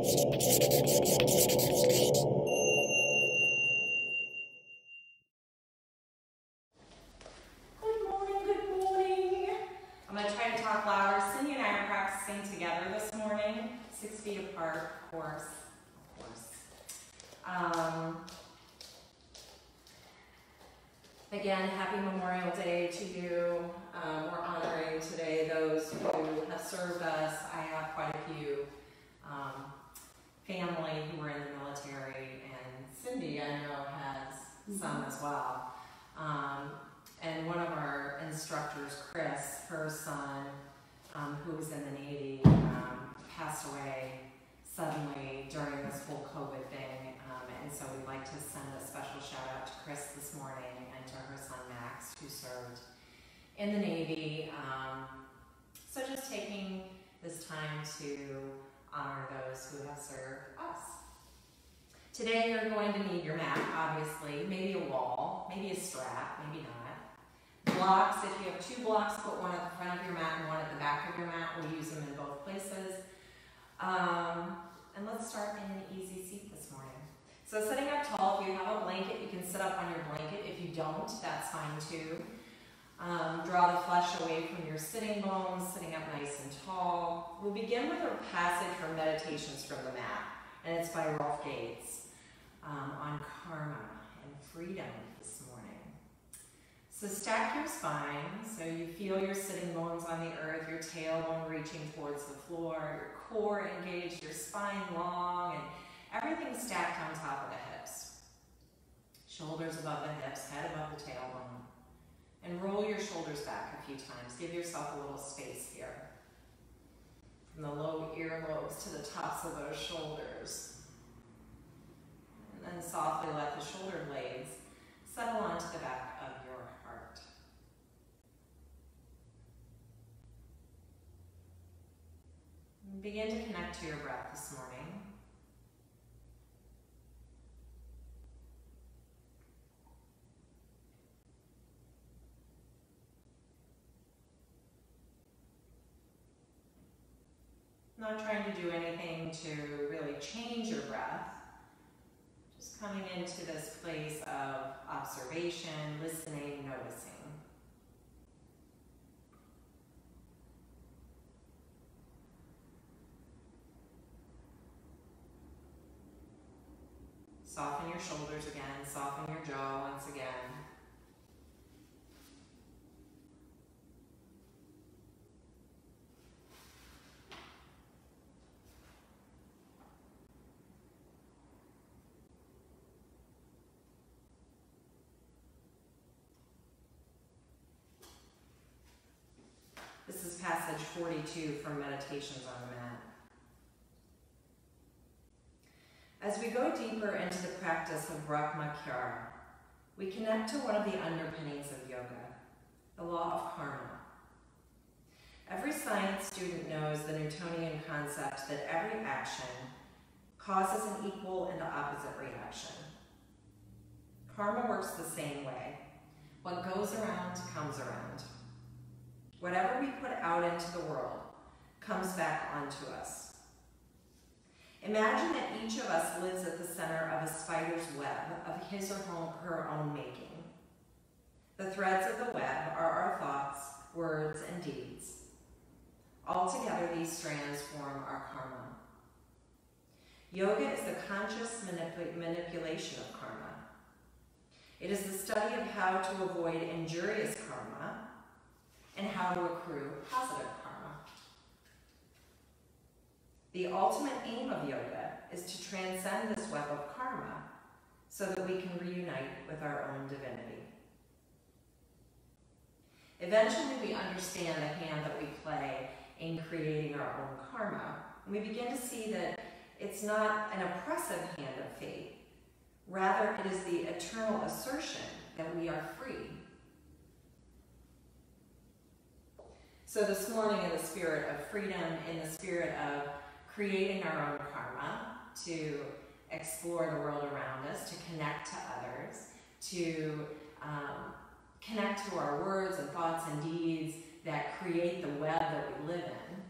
Good morning, good morning. I'm going to try to talk louder. Cyndy and I are practicing together this morning, 6 feet apart, of course. Again, happy Memorial Day to you. We're honoring today those who have served us. I have quite a few family who were in the military, and Cyndy, I know, has some as well. And one of our instructors, Chris, her son, who was in the Navy, passed away suddenly during this whole COVID thing. And so we'd like to send a special shout out to Chris this morning and to her son, Max, who served in the Navy. So just taking this time to honor those who have served us. Today you're going to need your mat, obviously, maybe a wall, maybe a strap, maybe not. Blocks, if you have 2 blocks, put one at the front of your mat and one at the back of your mat. We'll use them in both places. And let's start in an easy seat this morning. So sitting up tall, if you have a blanket, you can sit up on your blanket. If you don't, that's fine too. Draw the flesh away from your sitting bones, sitting up nice and tall. We'll begin with a passage from Meditations from the Mat, and it's by Rolf Gates on karma and freedom this morning. So stack your spine so you feel your sitting bones on the earth, your tailbone reaching towards the floor, your core engaged, your spine long, and everything stacked on top of the hips. Shoulders above the hips, head above the tailbone. And roll your shoulders back a few times. Give yourself a little space here. From the low earlobes to the tops of those shoulders. And then softly let the shoulder blades settle onto the back of your heart. And begin to connect to your breath this morning. Not trying to do anything to really change your breath. Just coming into this place of observation, listening, noticing. Soften your shoulders again, soften your jaw once again. This is passage 42 from Meditations on the Mat. As we go deeper into the practice of Brahmacharya, we connect to one of the underpinnings of yoga, the law of karma. Every science student knows the Newtonian concept that every action causes an equal and opposite reaction. Karma works the same way. What goes around comes around. Whatever we put out into the world comes back onto us. Imagine that each of us lives at the center of a spider's web of his or her own making. The threads of the web are our thoughts, words, and deeds. Altogether, these strands form our karma. Yoga is the conscious manipulation of karma. It is the study of how to avoid injurious karma and how to accrue positive karma. The ultimate aim of yoga is to transcend this web of karma so that we can reunite with our own divinity. Eventually, we understand the hand that we play in creating our own karma, and we begin to see that it's not an oppressive hand of fate. Rather, it is the eternal assertion that we are free. So this morning, in the spirit of freedom, in the spirit of creating our own karma, to explore the world around us, to connect to others, to connect to our words and thoughts and deeds that create the web that we live in,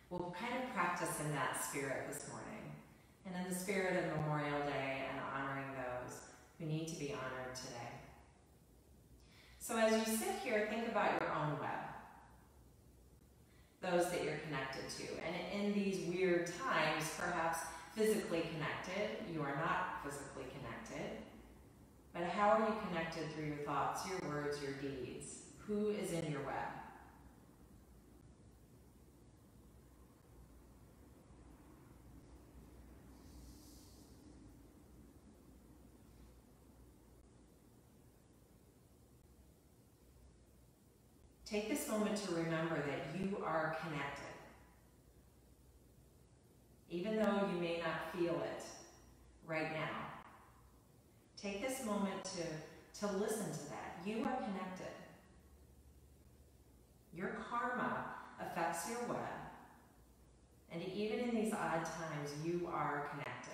We'll kind of practice in that spirit this morning, and in the spirit of Memorial Day and honoring those who need to be honored today. So as you sit here, think about your own web, those that you're connected to. And in these weird times, perhaps physically connected, you are not physically connected, but how are you connected through your thoughts, your words, your deeds? Who is in your web? Take this moment to remember that you are connected. Even though you may not feel it right now. Take this moment to listen to that. You are connected. Your karma affects your web. And even in these odd times, you are connected.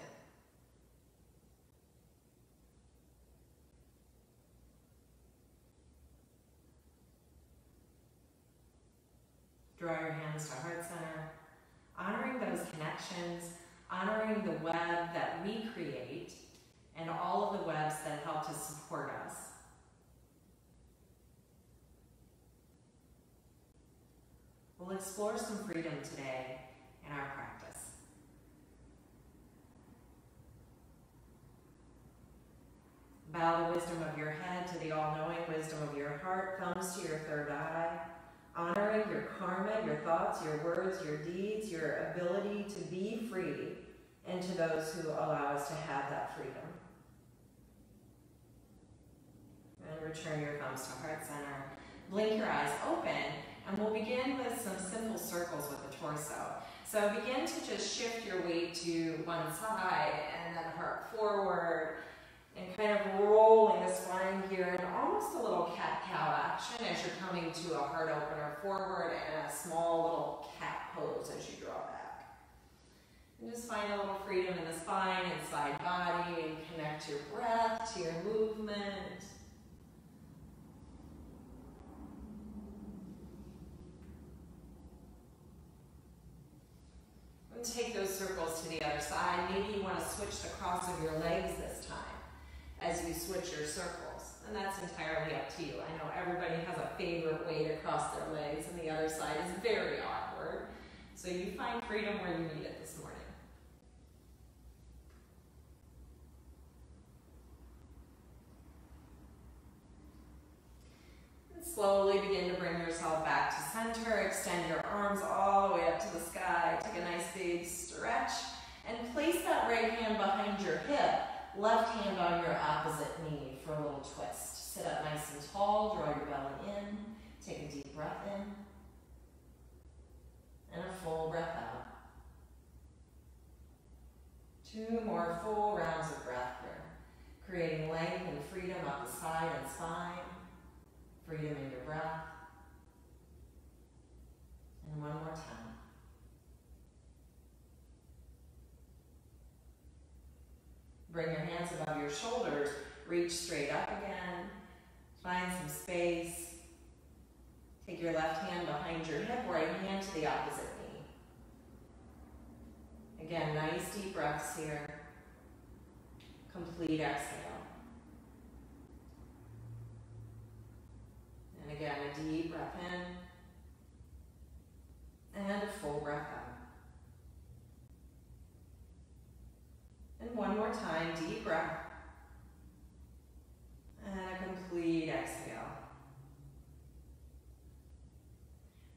Draw your hands to heart center, honoring those connections, honoring the web that we create, and all of the webs that help to support us. We'll explore some freedom today in our practice. Bow the wisdom of your head to the all-knowing wisdom of your heart, thumbs to your third eye, honoring your karma, your thoughts, your words, your deeds, your ability to be free, and to those who allow us to have that freedom. And return your thumbs to heart center. Blink your eyes open, and we'll begin with some simple circles with the torso. So begin to just shift your weight to one side, and then heart forward, and kind of rolling the spine here, and almost a little cat-cow action as you're coming to a heart opener forward, and a small little cat pose as you draw back. And just find a little freedom in the spine and side body, and connect your breath to your movement. And take those circles to the other side. Maybe you want to switch the cross of your legs this time as you switch your circles. And that's entirely up to you. I know everybody has a favorite way to cross their legs, and the other side is very awkward. So you find freedom where you need it this morning. And slowly begin to bring yourself back to center. Extend your arms all the way up to the sky. Take a nice big stretch. And place that right hand behind your hip. Left hand on your opposite knee for a little twist. Sit up nice and tall, draw your belly in, take a deep breath in, and a full breath out. 2 more full rounds of breath here, creating length and freedom up the side and spine, freedom in your breath, and one more time. Bring your hands above your shoulders, reach straight up again, find some space. Take your left hand behind your hip, right hand to the opposite knee. Again, nice deep breaths here. Complete exhale. And again, a deep breath in, and a full breath out. And one more time, deep breath. And a complete exhale.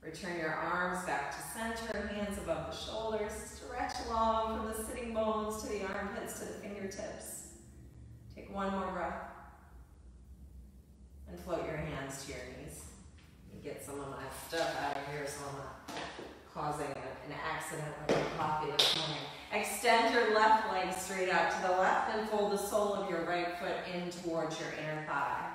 Return your arms back to center, hands above the shoulders. Stretch along from the sitting bones to the armpits to the fingertips. Take one more breath. And float your hands to your knees. And get some of my stuff out of here so I'm not causing an accident with my coffee this morning. Extend your left leg straight out to the left and fold the sole of your right foot in towards your inner thigh.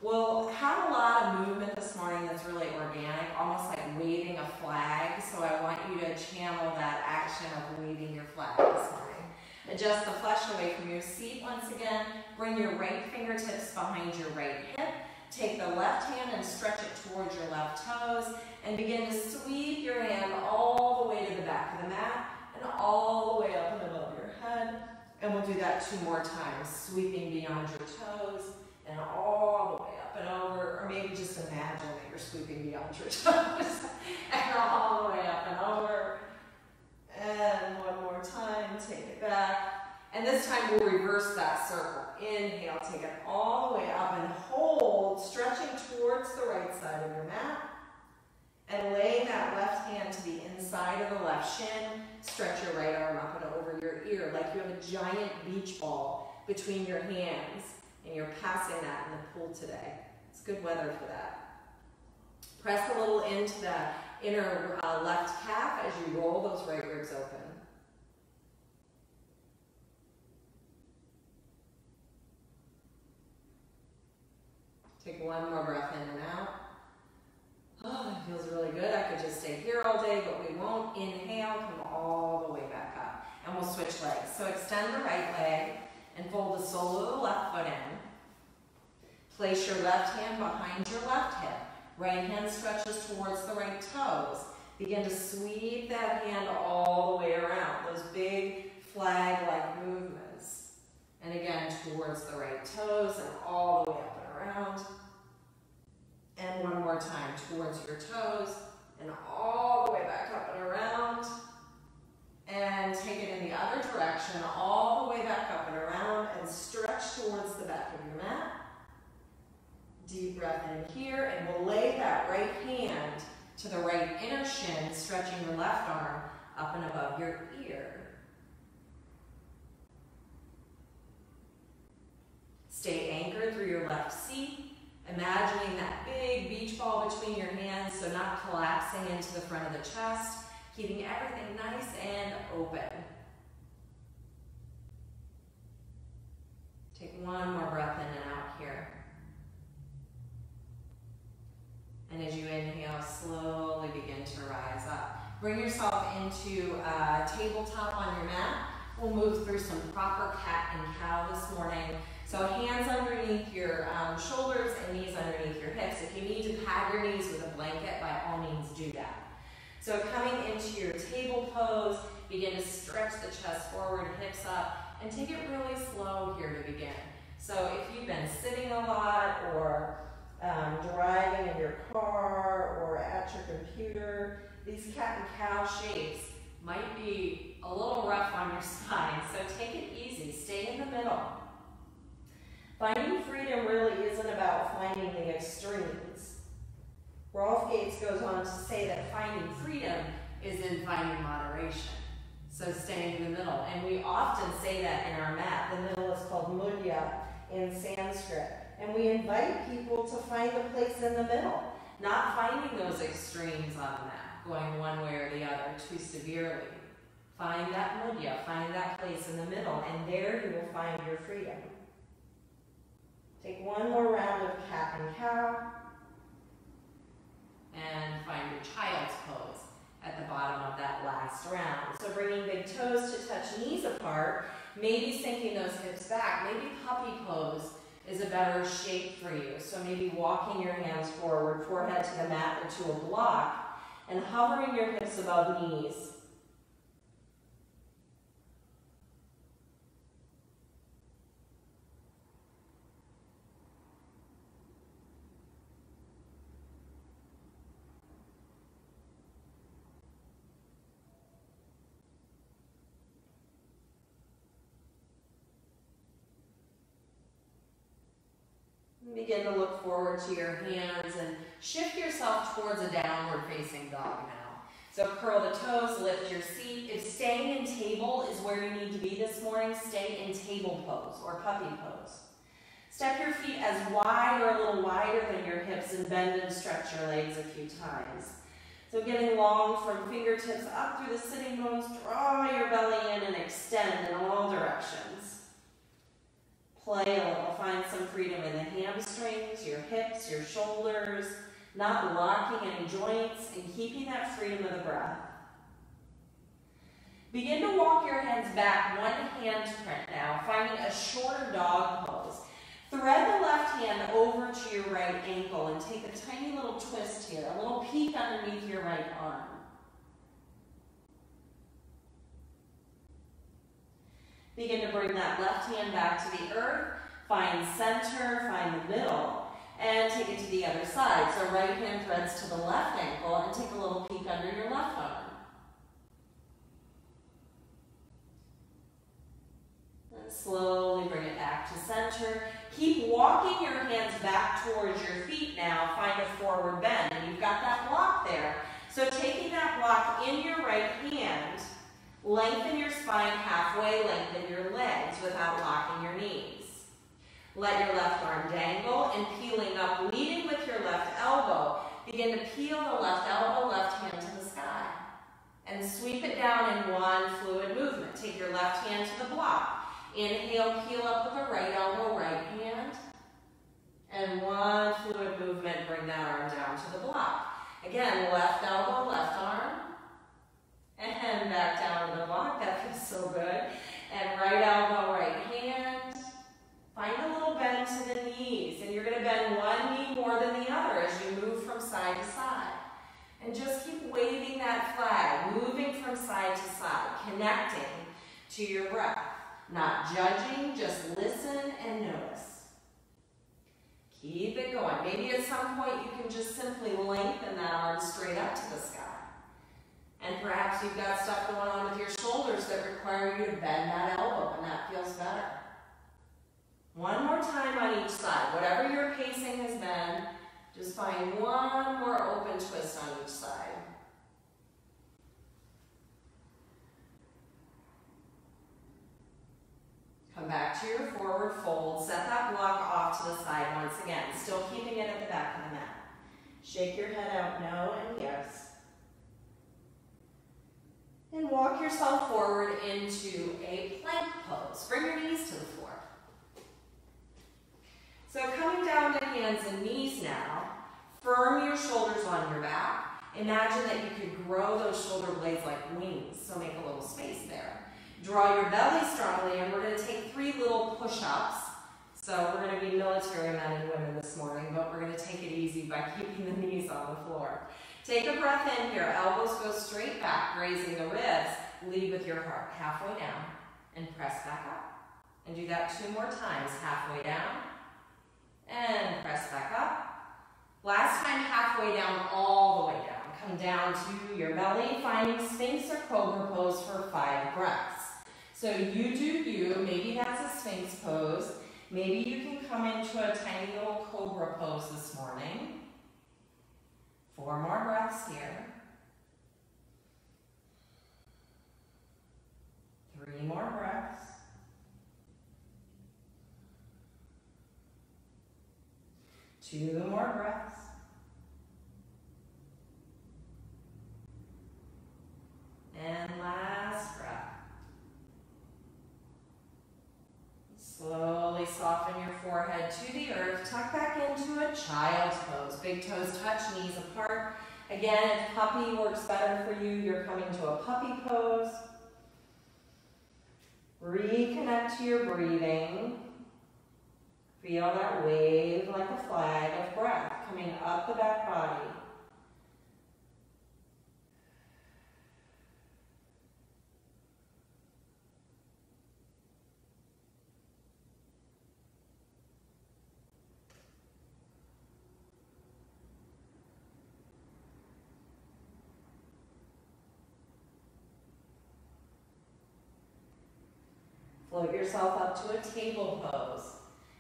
We'll have a lot of movement this morning that's really organic, almost like waving a flag. So I want you to channel that action of waving your flag this morning. Adjust the flesh away from your seat once again. Bring your right fingertips behind your right hip. Take the left hand and stretch it towards your left toes and begin to sweep your hand all the way to the back of the mat and all the way up and above your head. And we'll do that 2 more times, sweeping beyond your toes and all the way up and over, or maybe just imagine that you're sweeping beyond your toes and all the way up and over. And 1 more time, take it back. And this time we'll reverse that circle. Inhale, take it all the way up and hold, stretching towards the right side of your mat. And lay that left hand to the inside of the left shin. Stretch your right arm up and over your ear like you have a giant beach ball between your hands. And you're passing that in the pool today. It's good weather for that. Press a little into the inner left calf as you roll those right ribs open. Take 1 more breath in and out. Oh, that feels really good. I could just stay here all day, but we won't. Inhale, come all the way back up. And we'll switch legs. So extend the right leg and fold the sole of the left foot in. Place your left hand behind your left hip. Right hand stretches towards the right toes. Begin to sweep that hand all the way around. Those big flag-like movements. And again, towards the right toes and all the way up and around. And 1 more time, towards your toes and all the way back up and around. And take it in the other direction, all the way back up and around, and stretch towards the back of your mat. Deep breath in here, and we'll lay that right hand to the right inner shin, stretching your left arm up and above your ear. Stay anchored through your left seat. Imagining that big beach ball between your hands, so not collapsing into the front of the chest, keeping everything nice and open. Take 1 more breath in and out here. And as you inhale, slowly begin to rise up. Bring yourself into a tabletop on your mat. We'll move through some proper cat and cow this morning. So hands underneath your shoulders and knees underneath your hips. If you need to pad your knees with a blanket, by all means do that. So coming into your table pose, begin to stretch the chest forward, hips up, and take it really slow here to begin. So if you've been sitting a lot or driving in your car or at your computer, these cat and cow shapes might be a little rough on your spine, so take it easy, stay in the middle. Finding freedom really isn't about finding the extremes. Rolf Gates goes on to say that finding freedom is in finding moderation. So staying in the middle. And we often say that in our mat. The middle is called mudya in Sanskrit. And we invite people to find a place in the middle, not finding those extremes on the mat, going one way or the other too severely. Find that mudya, find that place in the middle, and there you will find your freedom. Take 1 more round of cat and cow. And find your child's pose at the bottom of that last round. So bringing big toes to touch knees apart, maybe sinking those hips back. Maybe puppy pose is a better shape for you. So maybe walking your hands forward, forehead to the mat or to a block, and hovering your hips above knees. Begin to look forward to your hands and shift yourself towards a downward facing dog now. So curl the toes, lift your seat. If staying in table is where you need to be this morning, stay in table pose or puppy pose. Step your feet as wide or a little wider than your hips and bend and stretch your legs a few times. So getting long from fingertips up through the sitting bones, draw your belly in and extend in all directions. Play a little, find some freedom in the hamstrings, your hips, your shoulders, not locking any joints and keeping that freedom of the breath. Begin to walk your hands back, one hand print now, finding a shorter dog pose. Thread the left hand over to your right ankle and take a tiny little twist here, a little peek underneath your right arm. Begin to bring that left hand back to the earth. Find center, find the middle, and take it to the other side. So right hand threads to the left ankle and take a little peek under your left arm. And slowly bring it back to center. Keep walking your hands back towards your feet now. Find a forward bend. And you've got that block there. So taking that block in your right hand, lengthen your spine halfway, lengthen your legs without locking your knees. Let your left arm dangle and peeling up, leading with your left elbow. Begin to peel the left elbow, left hand to the sky. And sweep it down in one fluid movement. Take your left hand to the block. Inhale, peel up with the right elbow, right hand. And one fluid movement, bring that arm down to the block. Again, left elbow, left arm. And back down to the block. That feels so good. And right elbow, right hand. Find a little bend to the knees. And you're going to bend one knee more than the other as you move from side to side. And just keep waving that flag, moving from side to side, connecting to your breath. Not judging, just listen and notice. Keep it going. Maybe at some point you can just simply lengthen that arm straight up to the sky. And perhaps you've got stuff going on with your shoulders that require you to bend that elbow, and that feels better. One more time on each side. Whatever your pacing has been, just find one more open twist on each side. Come back to your forward fold. Set that block off to the side once again, still keeping it at the back of the mat. Shake your head out no and yes. And walk yourself forward into a plank pose. Bring your knees to the floor. So coming down to hands and knees now, firm your shoulders on your back. Imagine that you could grow those shoulder blades like wings, so make a little space there. Draw your belly strongly, and we're going to take 3 little push-ups. So we're going to be military men and women this morning, but we're going to take it easy by keeping the knees on the floor. Take a breath in here. Elbows go straight back, raising the ribs. Lead with your heart halfway down and press back up. And do that 2 more times. Halfway down and press back up. Last time, halfway down, all the way down. Come down to your belly, finding Sphinx or Cobra pose for 5 breaths. So you do you. Maybe that's a Sphinx pose. Maybe you can come into a tiny little Cobra pose this morning. 4 more breaths here. 3 more breaths. 2 more breaths. And last breath. Slowly soften your forehead to the earth. Tuck back into a child's pose. Big toes touch, knees apart. Again, if puppy works better for you, you're coming to a puppy pose. Reconnect to your breathing. Feel that wave like a flag of breath coming up the back body. Float yourself up to a table pose.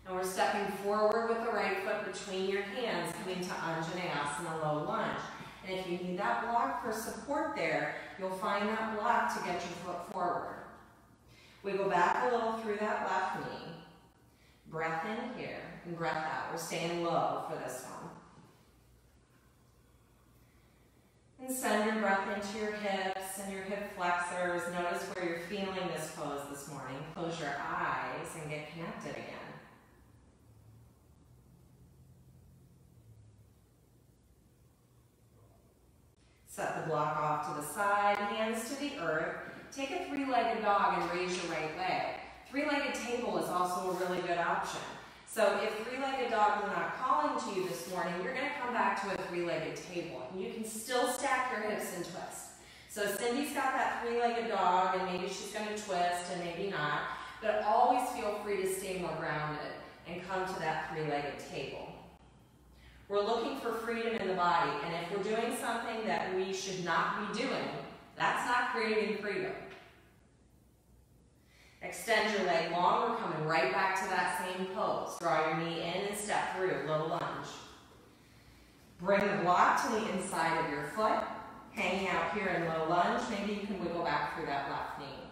And we're stepping forward with the right foot between your hands, coming to Anjaneyasana, low lunge. And if you need that block for support there, you'll find that block to get your foot forward. We go back a little through that left knee. Breath in here and breath out. We're staying low for this one. And send your breath into your hips and your hip flexors. Notice where you're feeling this pose this morning. Close your eyes and get connected again. Set the block off to the side, hands to the earth. Take a 3-legged dog and raise your right leg. 3-legged table is also a really good option. So if three-legged dog is not calling to you this morning, you're going to come back to a three-legged table. And you can still stack your hips and twist. So Cyndy's got that three-legged dog, and maybe she's going to twist and maybe not. But always feel free to stay more grounded and come to that three-legged table. We're looking for freedom in the body, and if we're doing something that we should not be doing, that's not creating freedom. Extend your leg long. We're coming right back to that same pose. Draw your knee in and step through, low lunge. Bring the block to the inside of your foot, hanging out here in low lunge. Maybe you can wiggle back through that left knee.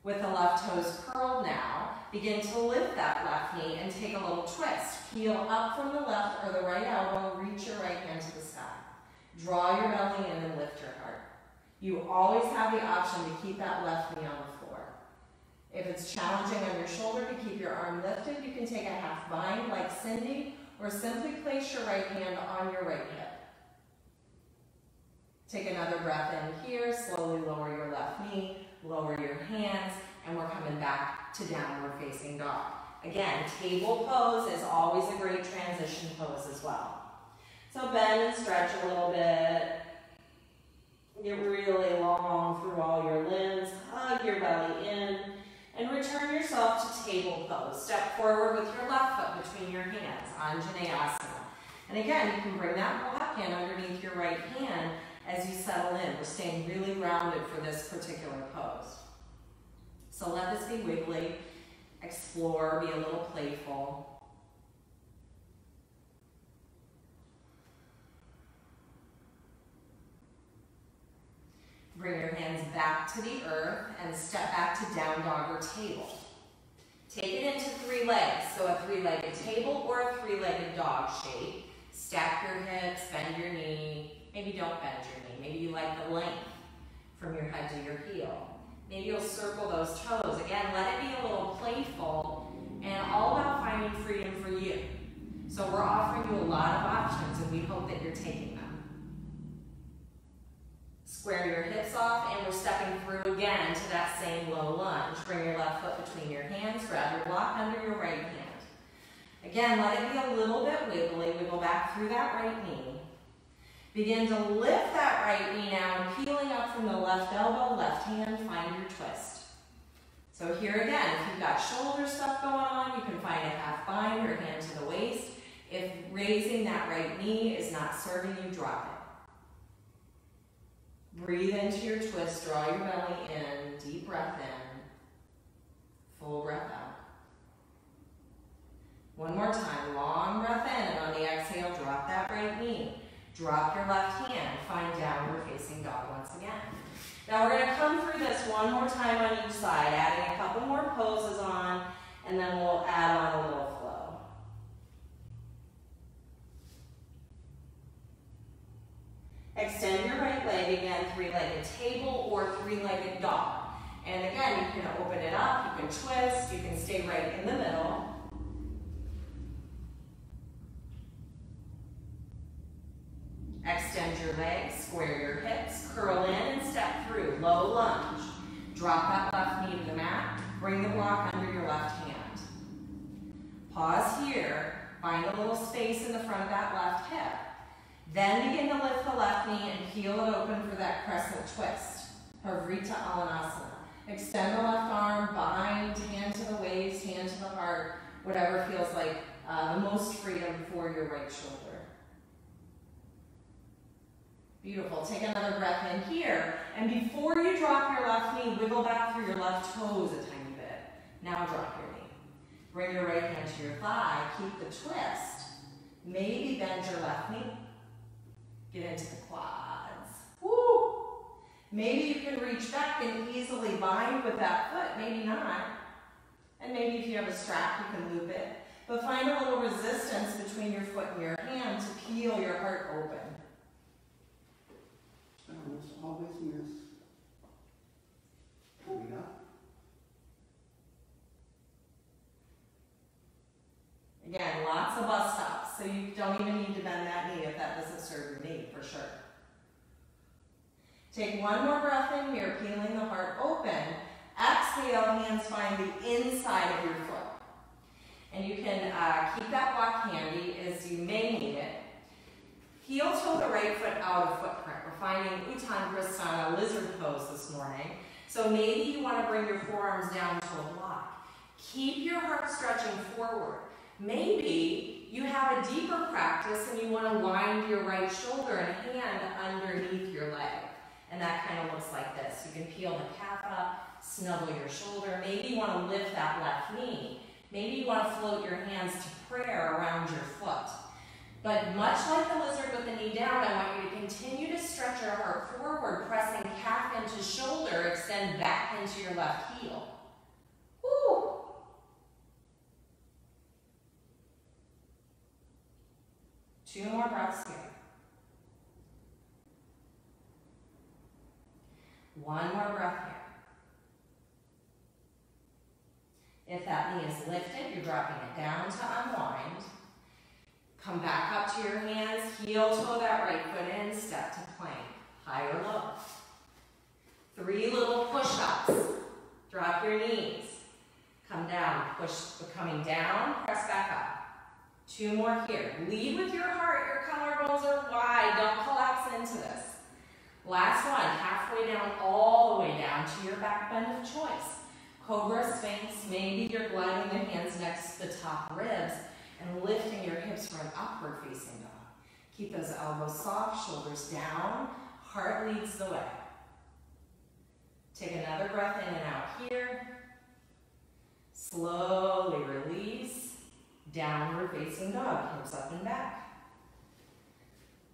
With the left toes curled now, begin to lift that left knee and take a little twist. Peel up from the left or the right elbow, reach your right hand to the sky. Draw your belly in and lift your heart. You always have the option to keep that left knee on the floor. If it's challenging on your shoulder to keep your arm lifted, you can take a half bind like Cyndy, or simply place your right hand on your right hip. Take another breath in here, slowly lower your left knee, lower your hands, and we're coming back to downward facing dog. Again, table pose is always a great transition pose as well. So bend and stretch a little bit. Get really long through all your limbs. Hug your belly in. And return yourself to table pose. Step forward with your left foot between your hands, Anjaneyasana. And again, you can bring that block in underneath your right hand as you settle in. We're staying really grounded for this particular pose. So let this be wiggly, explore, be a little playful. Bring your hands back to the earth and step back to down dog or table. Take it into three legs, so a three-legged table or a three-legged dog shape. Stack your hips, bend your knee. Maybe don't bend your knee. Maybe you like the length from your head to your heel. Maybe you'll circle those toes. Again, let it be a little playful and all about finding freedom for you. So we're offering you a lot of options, and we hope that you're taking them. Square your hips off, and we're stepping through again to that same low lunge. Bring your left foot between your hands, grab your block under your right hand. Again, let it be a little bit wiggly. Wiggle back through that right knee. Begin to lift that right knee now, and peeling up from the left elbow, left hand, find your twist. So here again, if you've got shoulder stuff going on, you can find a half bind, your hand to the waist. If raising that right knee is not serving you, drop it. Breathe into your twist, draw your belly in, deep breath in, full breath out. One more time, long breath in, and on the exhale, drop that right knee. Drop your left hand, find downward facing dog once again. Now we're going to come through this one more time on each side, adding a couple more poses on, and then we'll add on a little flow. Extend your right leg again, three-legged table or three-legged dog. And again, you can open it up, you can twist, you can stay right in the middle. Extend your legs, square your hips, curl in and step through, low lunge. Drop that left knee to the mat, bring the block under your left hand. Pause here, find a little space in the front of that left hip. Then begin to lift the left knee and peel it open for that crescent twist, Havrita Alanasana. Extend the left arm, bind, hand to the waist, hand to the heart, whatever feels like the most freedom for your right shoulder. Beautiful. Take another breath in here. And before you drop your left knee, wiggle back through your left toes a tiny bit. Now drop your knee. Bring your right hand to your thigh. Keep the twist. Maybe bend your left knee. Get into the quads. Woo! Maybe you can reach back and easily bind with that foot. Maybe not. And maybe if you have a strap, you can loop it. But find a little resistance between your foot and your hand to peel your heart open. Always miss. Coming up. Again, lots of bus stops, so you don't even need to bend that knee if that doesn't serve your knee, for sure. Take one more breath in here, peeling the heart open. Exhale, hands find the inside of your foot. And you can keep that block handy as you may need it. Heel toe the right foot out of footprint. We're finding Uttanasana lizard pose this morning. So maybe you want to bring your forearms down to a block. Keep your heart stretching forward. Maybe you have a deeper practice and you want to wind your right shoulder and hand underneath your leg. And that kind of looks like this. You can peel the calf up, snuggle your shoulder. Maybe you want to lift that left knee. Maybe you want to float your hands to prayer around your foot. But much like the lizard with the knee down, I want you to continue to stretch your heart forward, pressing calf into shoulder, extend back into your left heel. Woo! Two more breaths here. One more breath here. If that knee is lifted, you're dropping it down to unwind. Come back up to your hands, heel toe that right foot in, step to plank, high or low. 3 little push-ups. Drop your knees. Come down, push, coming down, press back up. 2 more here. Lead with your heart, your collarbones are wide, don't collapse into this. Last one, halfway down, all the way down to your back bend of choice. Cobra, Sphinx, maybe you're gliding the hands next to the top ribs and lifting your hips for an upward facing dog. Keep those elbows soft, shoulders down, heart leads the way. Take another breath in and out here. Slowly release, downward facing dog, hips up and back.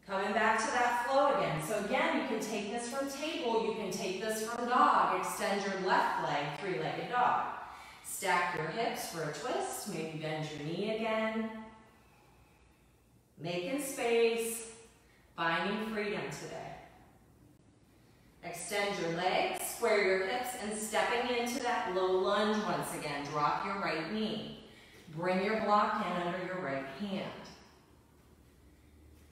Coming back to that flow again. So again, you can take this from table, you can take this from dog. Extend your left leg, 3-legged dog. Stack your hips for a twist, maybe bend your knee again. Making space, finding freedom today. Extend your legs, square your hips, and stepping into that low lunge once again. Drop your right knee. Bring your block hand under your right hand.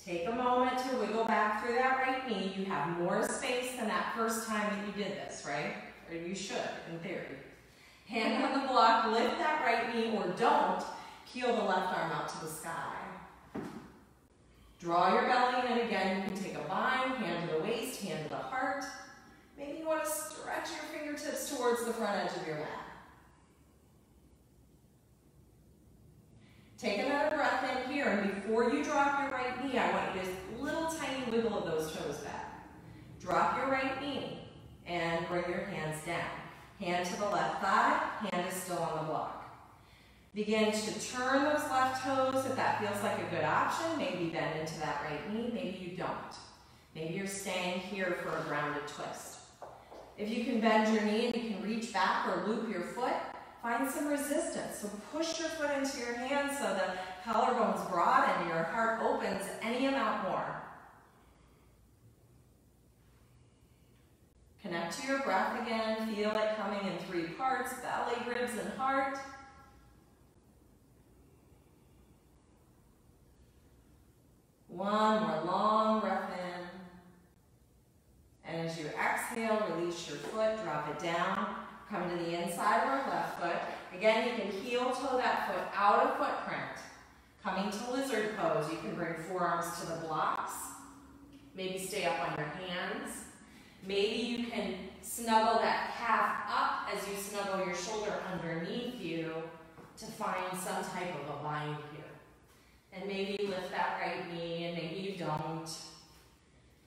Take a moment to wiggle back through that right knee. You have more space than that first time that you did this, right? Or you should, in theory. Hand on the block, lift that right knee, or don't. Peel the left arm out to the sky. Draw your belly in, and again, you can take a bind, hand to the waist, hand to the heart. Maybe you want to stretch your fingertips towards the front edge of your mat. Take another breath in here, and before you drop your right knee, I want you to just little tiny wiggle of those toes back. Drop your right knee, and bring your hands down. Hand to the left thigh, hand is still on the block. Begin to turn those left toes if that feels like a good option. Maybe bend into that right knee, maybe you don't. Maybe you're staying here for a grounded twist. If you can bend your knee and you can reach back or loop your foot, find some resistance. So push your foot into your hand so the collarbones broaden and your heart opens any amount more. Connect to your breath again. Feel it coming in 3 parts, belly, ribs, and heart. One more long breath in. And as you exhale, release your foot, drop it down. Come to the inside of our left foot. Again, you can heel toe that foot out of footprint. Coming to lizard pose, you can bring forearms to the blocks. Maybe stay up on your hands. Maybe you can snuggle that calf up as you snuggle your shoulder underneath you to find some type of a bind here. And maybe you lift that right knee and maybe you don't.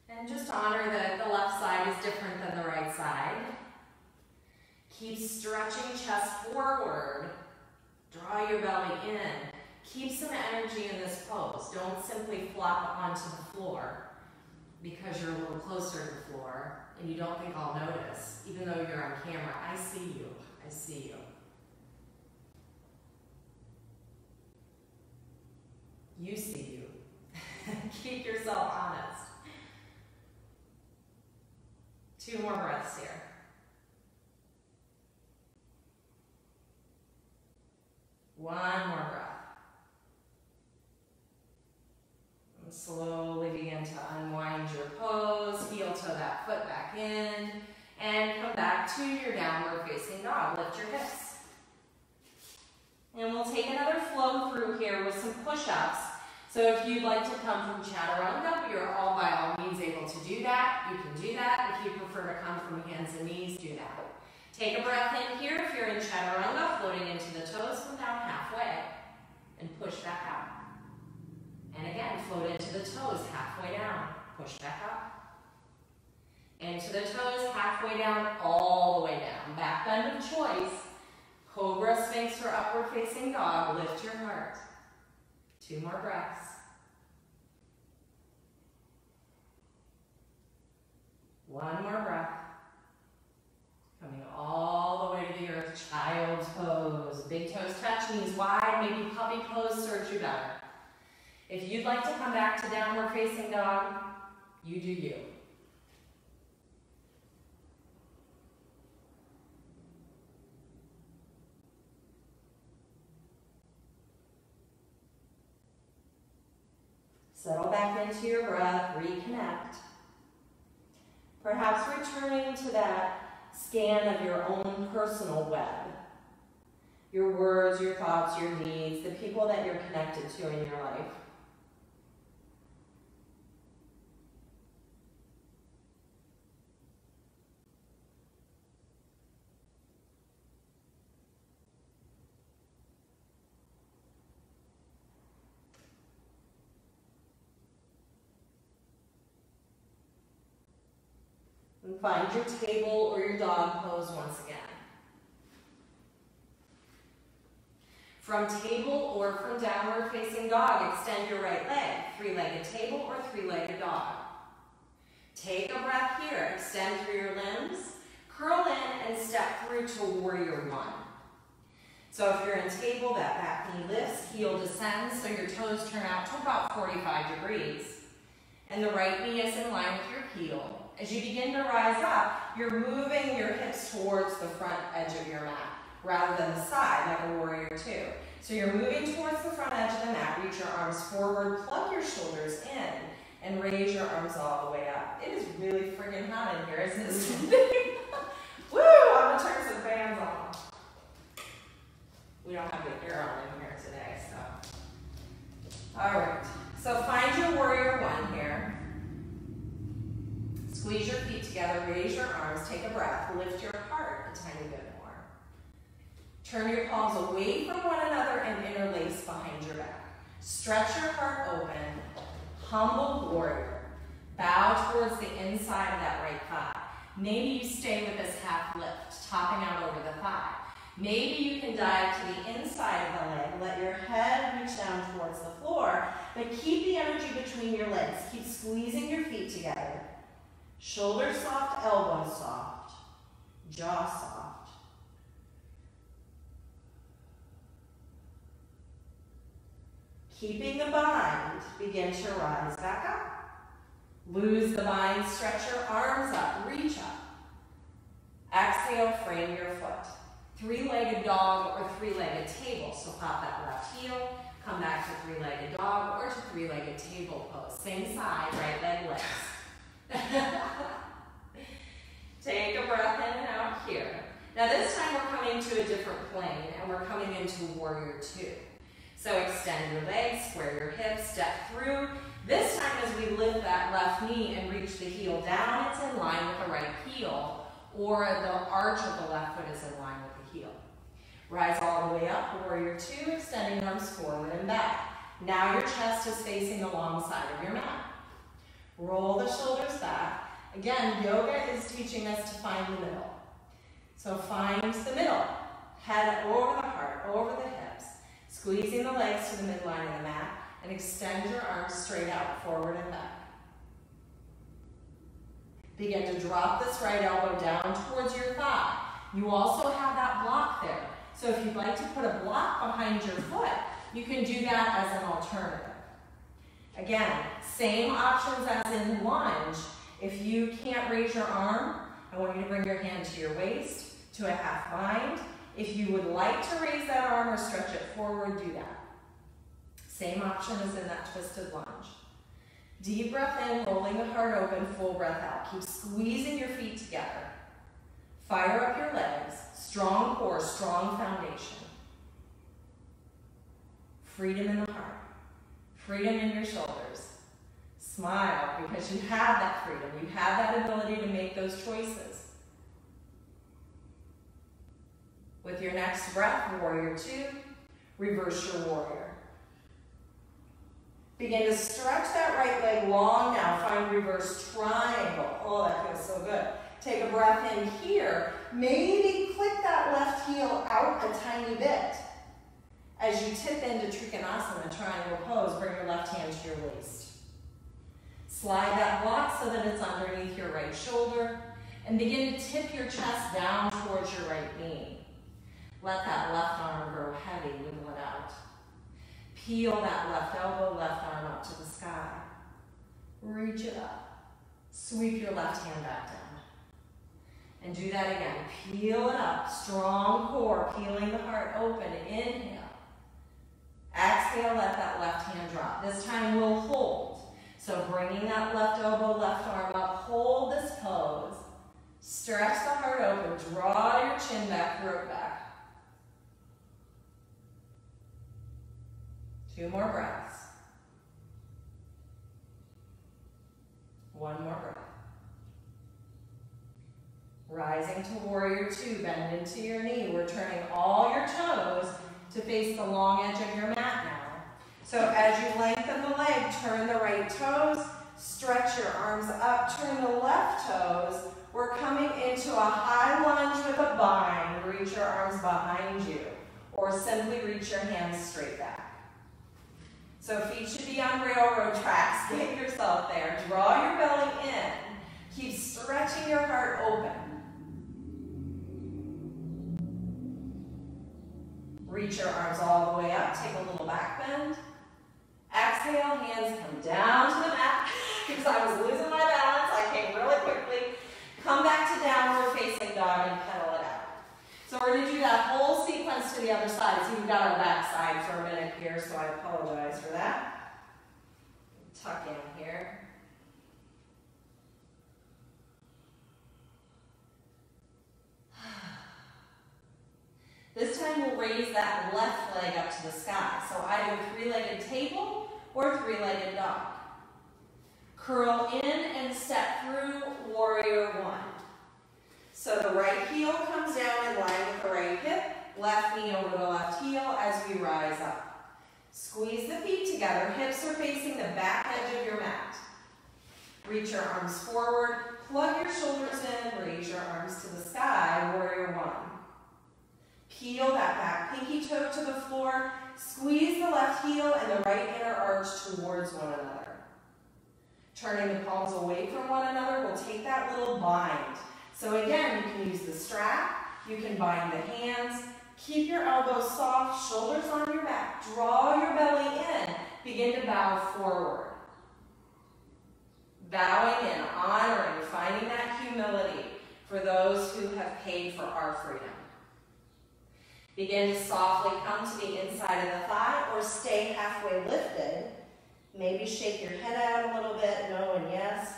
And just honor that the left side is different than the right side. Keep stretching chest forward. Draw your belly in. Keep some energy in this pose. Don't simply flop onto the floor because you're a little closer to the floor and you don't think I'll notice, even though you're on camera. I see you. I see you. You see you. Keep yourself honest. 2 more breaths here. One more breath. And slowly begin to unwind your pose. Heel toe that foot back in. And come back to your downward facing dog. Lift your hips. And we'll take another flow through here with some push-ups. So if you'd like to come from chaturanga, you're all by all means able to do that. You can do that. If you prefer to come from hands and knees, do that. Take a breath in here. If you're in chaturanga, floating into the toes, come down halfway and push back out. And again, float into the toes, halfway down, push back up. Into the toes, halfway down, all the way down. Back bend of choice. Cobra, Sphinx, or upward facing dog. Lift your heart. 2 more breaths. One more breath. Coming all the way to the earth. Child's pose. Big toes touch, knees wide. Maybe puppy pose serves you better. If you'd like to come back to downward facing dog, you do you. Settle back into your breath, reconnect. Perhaps returning to that scan of your own personal web. Your words, your thoughts, your needs, the people that you're connected to in your life. And find your table or your dog pose once again. From table or from downward facing dog, extend your right leg, 3-legged table or 3-legged dog. Take a breath here, extend through your limbs, curl in and step through to warrior 1. So if you're in table, that back knee lifts, heel descends, so your toes turn out to about 45 degrees. And the right knee is in line with your heel. As you begin to rise up, you're moving your hips towards the front edge of your mat, rather than the side, like a warrior 2. So you're moving towards the front edge of the mat, reach your arms forward, plug your shoulders in, and raise your arms all the way up. It is really friggin' hot in here, isn't it, Cyndy? Woo! I'm gonna turn some fans on. We don't have the air on in here today, so. All right, so find your warrior 1 here. Squeeze your feet together, raise your arms, take a breath, lift your heart a tiny bit more. Turn your palms away from one another and interlace behind your back. Stretch your heart open, humble warrior. Bow towards the inside of that right thigh. Maybe you stay with this half lift, topping out over the thigh. Maybe you can dive to the inside of the leg, let your head reach down towards the floor, but keep the energy between your legs. Keep squeezing your feet together. Shoulder soft, elbow soft, jaw soft. Keeping the bind, begin to rise back up. Lose the bind, stretch your arms up, reach up. Exhale, frame your foot. 3-legged dog or 3-legged table. So pop that left heel, come back to 3-legged dog or to 3-legged table pose. Same side, right leg lifts. Take a breath in and out here. Now this time we're coming to a different plane and we're coming into warrior 2. So extend your legs, square your hips, step through. This time as we lift that left knee and reach the heel down, it's in line with the right heel, or the arch of the left foot is in line with the heel. Rise all the way up, warrior 2, extending arms forward and back. Now your chest is facing the long side of your mat. Roll the shoulders back. Again, yoga is teaching us to find the middle. So find the middle. Head over the heart, over the hips. Squeezing the legs to the midline of the mat and extend your arms straight out, forward and back. Begin to drop this right elbow down towards your thigh. You also have that block there. So if you'd like to put a block behind your foot, you can do that as an alternative. Again, same options as in lunge. If you can't raise your arm, I want you to bring your hand to your waist, to a half bind. If you would like to raise that arm or stretch it forward, do that. Same option as in that twisted lunge. Deep breath in, rolling the heart open, full breath out. Keep squeezing your feet together. Fire up your legs. Strong core, strong foundation. freedom in the heart, freedom in your shoulders. Smile because you have that freedom. You have that ability to make those choices. With your next breath, warrior two, reverse your warrior. Begin to stretch that right leg long now. Find reverse triangle. Oh, that feels so good. Take a breath in here. Maybe click that left heel out a tiny bit. As you tip into Trikonasana, triangle pose, bring your left hand to your waist. Slide that block so that it's underneath your right shoulder, and begin to tip your chest down towards your right knee. Let that left arm grow heavy, wiggle it out. Peel that left elbow, left arm up to the sky. Reach it up. Sweep your left hand back down. And do that again. Peel it up, strong core, peeling the heart open. Inhale. Exhale, let that left hand drop. This time we'll hold. So bringing that left elbow, left arm up, hold this pose. Stretch the heart open, draw your chin back, throat back. 2 more breaths. 1 more breath. Rising to warrior two, bend into your knee. We're turning all your toes to face the long edge of your mat now. So as you lengthen the leg, turn the right toes, stretch your arms up, turn the left toes. We're coming into a high lunge with a bind. Reach your arms behind you, or simply reach your hands straight back. So feet should be on railroad tracks. Get yourself there. Draw your belly in. Keep stretching your heart open. Reach your arms all the way up. Take a little back bend. Exhale, hands come down to the mat. Because I was losing my balance, I came really quickly. Come back to downward facing dog and pedal it out. So we're going to do that whole sequence to the other side. So we've got our back side for a minute here, so I apologize for that. Tuck in here. This time we'll raise that left leg up to the sky. So either three-legged table or three-legged dog. Curl in and step through warrior one. So the right heel comes down in line with the right hip, left knee over the left heel as we rise up. Squeeze the feet together, hips are facing the back edge of your mat. Reach your arms forward, plug your shoulders in, raise your arms to the sky, warrior one. Peel that back pinky toe to the floor, squeeze the left heel and the right inner arch towards one another. Turning the palms away from one another, we'll take that little bind. So again, you can use the strap, you can bind the hands, keep your elbows soft, shoulders on your back, draw your belly in, begin to bow forward. Bowing in, honoring, finding that humility for those who have paid for our freedom. Begin to softly come to the inside of the thigh or stay halfway lifted. Maybe shake your head out a little bit, no and yes.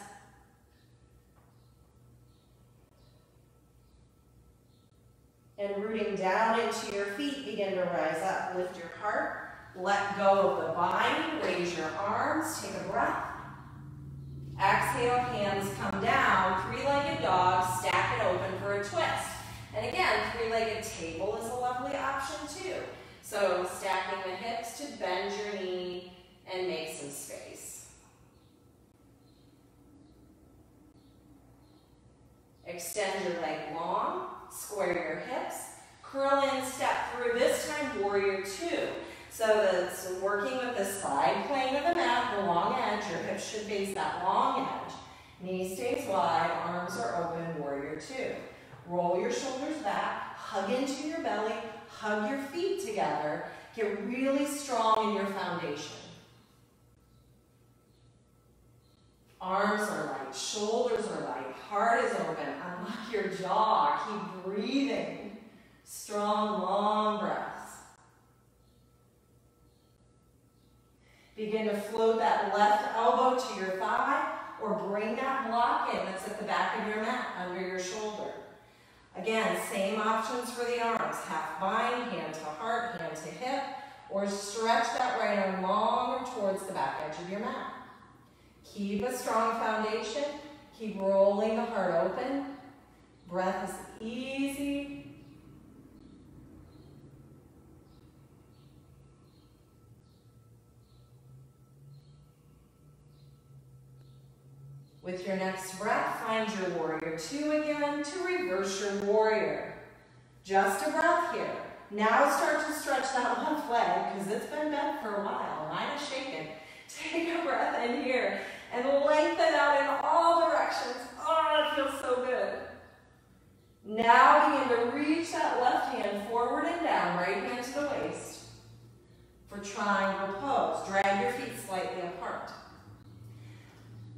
And rooting down into your feet, begin to rise up. Lift your heart, let go of the bind, raise your arms, take a breath. Exhale, hands come down, three-legged dog, stack it open for a twist. And again, three-legged table is a lovely option too. So stacking the hips to bend your knee and make some space. Extend your leg long, square your hips, curl in, step through, this time warrior two. So that's working with the side plane of the mat, the long edge, your hips should face that long edge. Knee stays wide, arms are open, warrior two. Roll your shoulders back, hug into your belly, hug your feet together, get really strong in your foundation. Arms are light, shoulders are light, heart is open, unlock your jaw, keep breathing. Strong, long breaths. Begin to float that left elbow to your thigh or bring that block in that's at the back of your mat under your shoulder. Again, same options for the arms. Half bind, hand to heart, hand to hip, or stretch that right arm longer towards the back edge of your mat. Keep a strong foundation. Keep rolling the heart open. Breath is easy. With your next breath, find your warrior two again to reverse your warrior. Just a breath here. Now start to stretch that left leg because it's been bent for a while. Mine is shaking. Take a breath in here and lengthen out in all directions. Oh, it feels so good. Now begin to reach that left hand forward and down, right hand to the waist. For triangle pose, drag your feet slightly apart.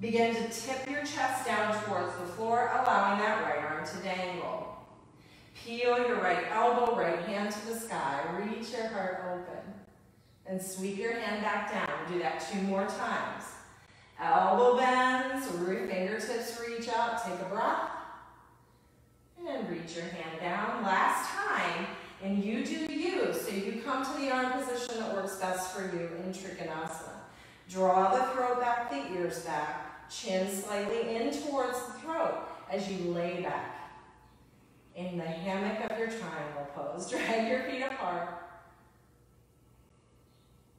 Begin to tip your chest down towards the floor, allowing that right arm to dangle. Peel your right elbow, right hand to the sky. Reach your heart open. And sweep your hand back down. Do that 2 more times. Elbow bends, fingertips reach out. Take a breath. And reach your hand down. Last time. And you do you. So you come to the arm position that works best for you in Trikonasana. Draw the throat back, the ears back. Chin slightly in towards the throat as you lay back. In the hammock of your triangle pose, drag your feet apart.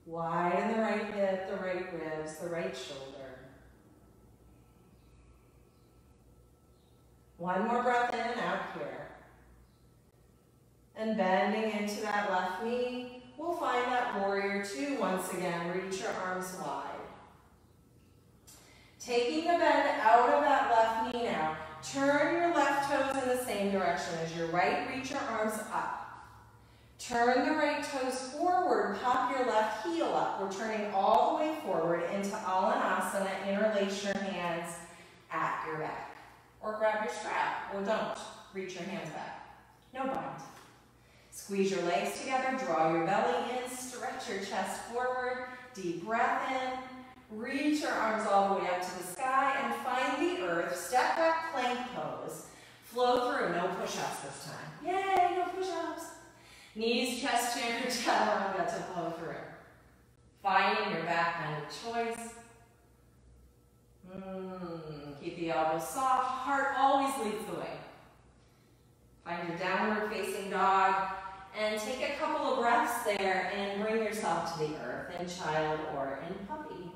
Widen the right hip, the right ribs, the right shoulder. One more breath in and out here. And bending into that left knee, we'll find that warrior two once again. Reach your arms wide. Taking the bend out of that left knee now, turn your left toes in the same direction as your right. Reach your arms up. Turn the right toes forward. Pop your left heel up. We're turning all the way forward into Alanasana. Interlace your hands at your back. Or grab your strap. Or don't. Reach your hands back. No bind. Squeeze your legs together. Draw your belly in. Stretch your chest forward. Deep breath in. Reach your arms all the way up to the sky and find the earth. Step back plank pose. Flow through. No push-ups this time. Yay, no push-ups. Knees, chest, chin, or tailbone got to flow through. Finding your back bend of choice. Keep the elbows soft. Heart always leads the way. Find your downward facing dog. And take a couple of breaths there and bring yourself to the earth in child or in puppy.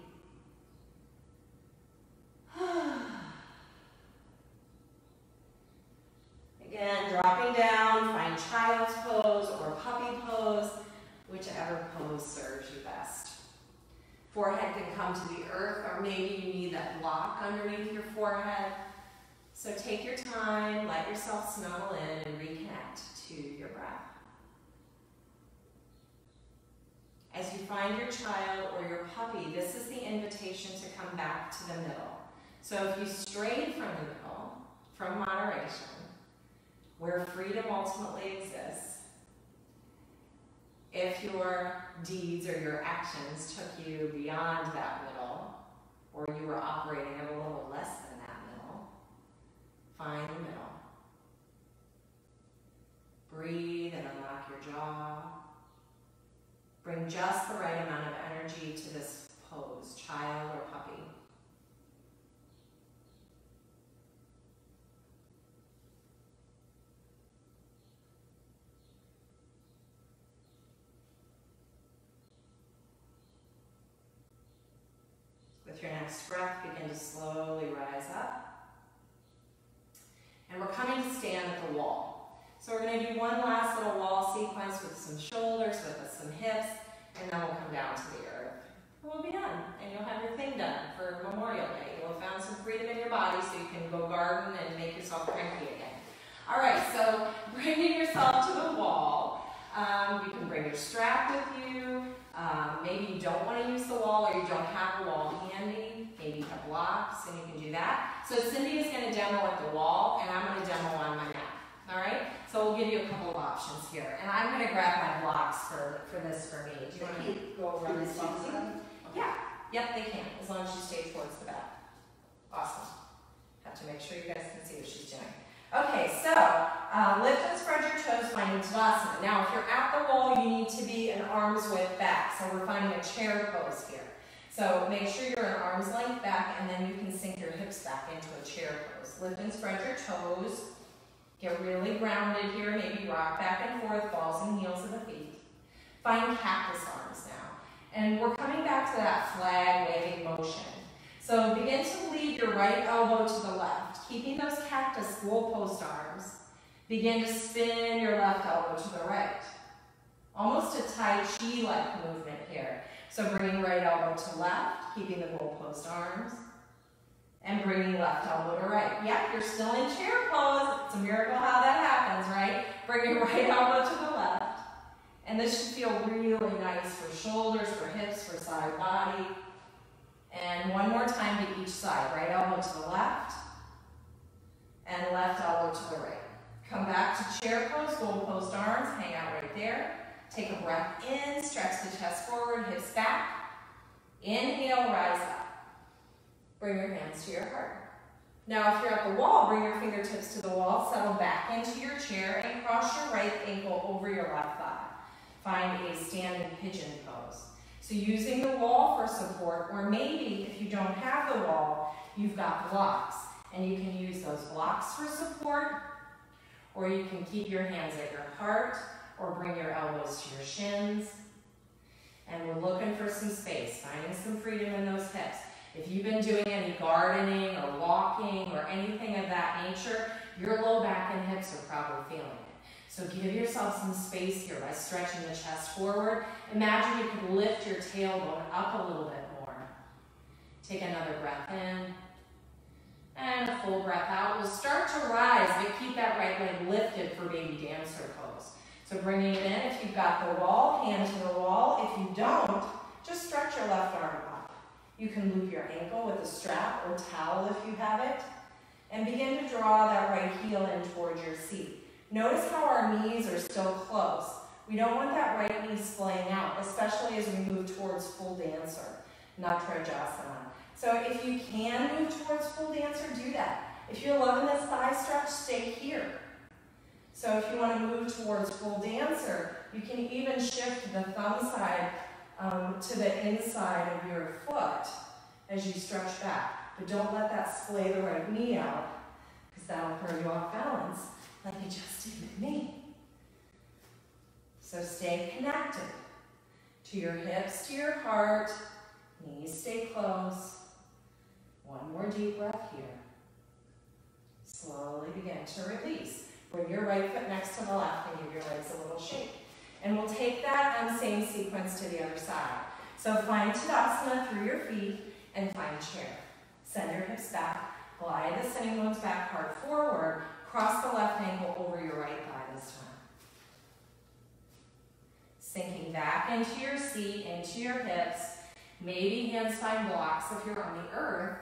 Again, dropping down, find child's pose or puppy pose, whichever pose serves you best. Forehead can come to the earth, or maybe you need that block underneath your forehead. So take your time, let yourself snuggle in and reconnect to your breath. As you find your child or your puppy, this is the invitation to come back to the middle. So if you strayed from the middle, from moderation, where freedom ultimately exists, if your deeds or your actions took you beyond that middle, or you were operating at a little less than that middle, find the middle. Breathe and unlock your jaw. Bring just the right amount of energy to this pose, child or puppy. With your next breath, begin to slowly rise up. And we're coming to stand at the wall. So we're going to do one last little wall sequence with some shoulders, with some hips, and then we'll come down to the earth. And we'll be done, and you'll have your thing done for Memorial Day. You'll have found some freedom in your body so you can go garden and make yourself cranky again. All right, so bringing yourself to the wall. You can bring your strap with you. Maybe you don't want to use the wall, or you don't have a wall handy. Maybe you have blocks, and you can do that. So Cyndy is going to demo at the wall, and I'm going to demo on my mat. All right? So we'll give you a couple of options here. And I'm going to grab my blocks for this for me. Do you want to go around this one? Yeah. Yep, they can, as long as you stay towards the back. Awesome. Have to make sure you guys can see what she's doing. Okay, so lift and spread your toes. Find finding Tadasana. Now, if you're at the wall, you need to be an arm's width back. So we're finding a chair pose here. So make sure you're an arm's length back, and then you can sink your hips back into a chair pose. Lift and spread your toes. Get really grounded here. Maybe rock back and forth, balls and heels of the feet. Find cactus arms now. And we're coming back to that flag waving motion. So begin to lead your right elbow to the left, keeping those cactus goalpost arms. Begin to spin your left elbow to the right. Almost a Tai Chi-like movement here. So bringing right elbow to left, keeping the goalpost arms, and bringing left elbow to right. Yep, you're still in chair pose. It's a miracle how that happens, right? Bring your right elbow to the left. And this should feel really nice for shoulders, for hips, for side body. And one more time to each side. Right elbow to the left, and left elbow to the right. Come back to chair pose, goalpost arms, hang out right there. Take a breath in, stretch the chest forward, hips back. Inhale, rise up. Bring your hands to your heart. Now, if you're at the wall, bring your fingertips to the wall, settle back into your chair, and cross your right ankle over your left thigh. Find a standing pigeon pose. So using the wall for support, or maybe if you don't have the wall, you've got blocks, and you can use those blocks for support, or you can keep your hands at your heart, or bring your elbows to your shins. And we're looking for some space, finding some freedom in those hips. If you've been doing any gardening or walking or anything of that nature, your low back and hips are probably feeling it. So give yourself some space here by stretching the chest forward. Imagine you could lift your tailbone up a little bit more. Take another breath in. And a full breath out. We'll start to rise, but keep that right leg lifted for baby dancer pose. So bringing it in, if you've got the wall, hand to the wall. If you don't, just stretch your left arm up. You can loop your ankle with a strap or towel if you have it. And begin to draw that right heel in towards your seat. Notice how our knees are still close. We don't want that right knee splaying out, especially as we move towards full dancer, Natrajasana. So if you can move towards full dancer, do that. If you're loving this thigh stretch, stay here. So if you want to move towards full dancer, you can even shift the thumb side to the inside of your foot as you stretch back. But don't let that splay the right knee out, because that'll throw you off balance, like you just did with me. So stay connected to your hips, to your heart. Knees stay close. One more deep breath here. Slowly begin to release. Bring your right foot next to the left and give your legs a little shake. And we'll take that same sequence to the other side. So find Tadasana through your feet and find chair. Send your hips back. Glide the sitting bones back, heart forward. Cross the left ankle over your right thigh this time. Sinking back into your seat, into your hips. Maybe hands find blocks if you're on the earth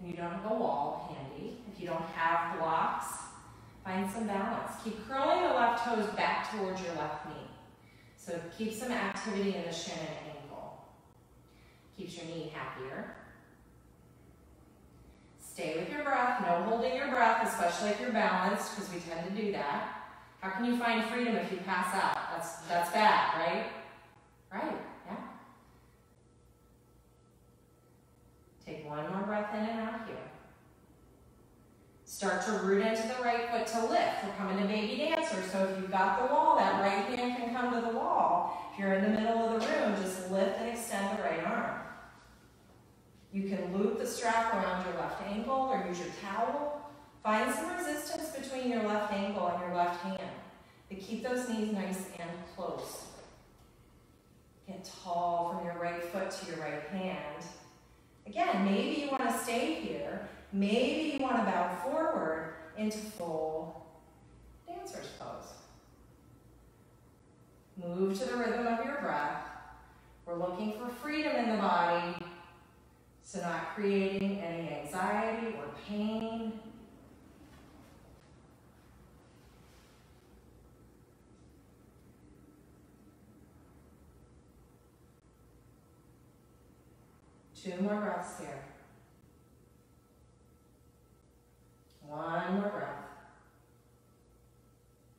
and you don't have a wall handy. If you don't have blocks, find some balance. Keep curling the left toes back towards your left knee. So keep some activity in the shin and ankle. Keeps your knee happier. Stay with your breath. No holding your breath, especially if you're balanced, because we tend to do that. How can you find freedom if you pass out? That's bad, right? Right, yeah. Take one more breath in and out here. Start to root into the right foot to lift. We're coming to baby dancer, so if you've got the wall, that right hand can come to the wall. If you're in the middle of the room, just lift and extend the right arm. You can loop the strap around your left ankle or use your towel. Find some resistance between your left ankle and your left hand. But keep those knees nice and close. Get tall from your right foot to your right hand. Again, maybe you want to stay here. Maybe you want to bow forward into full dancer's pose. Move to the rhythm of your breath. We're looking for freedom in the body, so not creating any anxiety or pain. Two more breaths here. One more breath.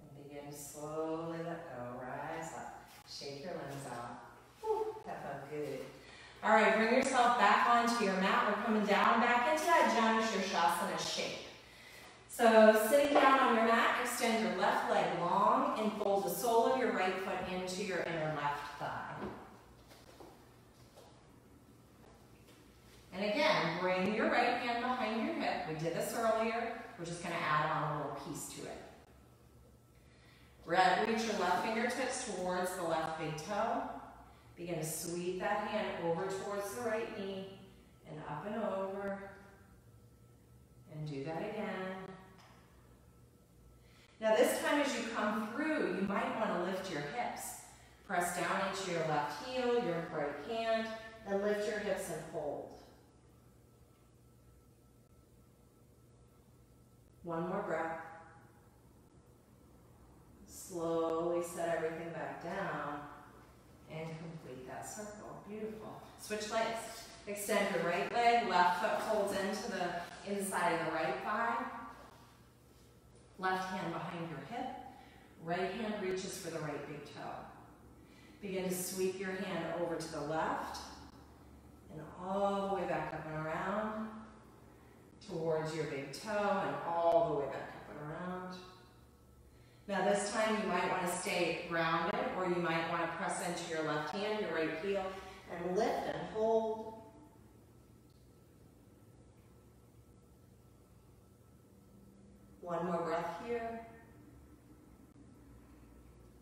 And begin to slowly let go. Rise up. Shake your limbs out. Whew, that felt good. All right, bring yourself back onto your mat. We're coming down back into that Janu shape. So sitting down on your mat, extend your left leg long and fold the sole of your right foot into your inner left thigh. And again, bring your right hand behind your hip. We did this earlier. We're just going to add on a little piece to it. Reach your left fingertips towards the left big toe. Begin to sweep that hand over towards the right knee and up and over. And do that again. Now this time as you come through, you might want to lift your hips. Press down into your left heel, your right hand, and lift your hips and hold. One more breath. Slowly set everything back down and complete that circle. Beautiful. Switch legs. Extend your right leg, left foot holds into the inside of the right thigh. Left hand behind your hip. Right hand reaches for the right big toe. Begin to sweep your hand over to the left and all the way back up and around towards your big toe and all the way back up and around. Now this time you might want to stay grounded, or you might want to press into your left hand, your right heel, and lift and hold. One more breath here.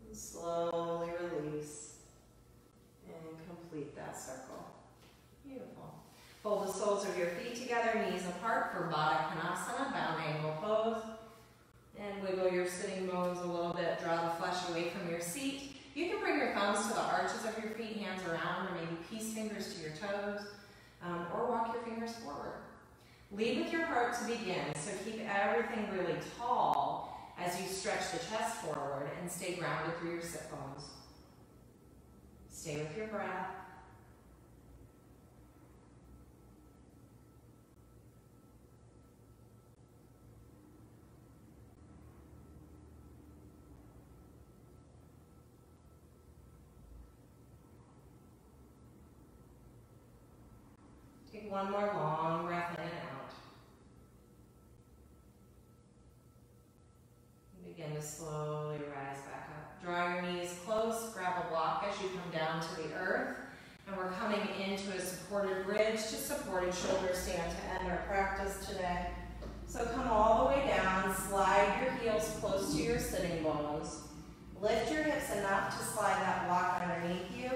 And slowly release and complete that circle. Beautiful. Hold the soles of your feet together, knees apart for Baddha Konasana, bound angle pose. And wiggle your sitting bones a little bit. Draw the flesh away from your seat. You can bring your thumbs to the arches of your feet, hands around, or maybe peace fingers to your toes, or walk your fingers forward. Lead with your heart to begin, so keep everything really tall as you stretch the chest forward and stay grounded through your sit bones. Stay with your breath. Take one more long breath in and out. Begin to slowly rise back up. Draw your knees close, grab a block as you come down to the earth. And we're coming into a supported bridge to supported shoulder stand to end our practice today. So come all the way down, slide your heels close to your sitting bones. Lift your hips enough to slide that block underneath you.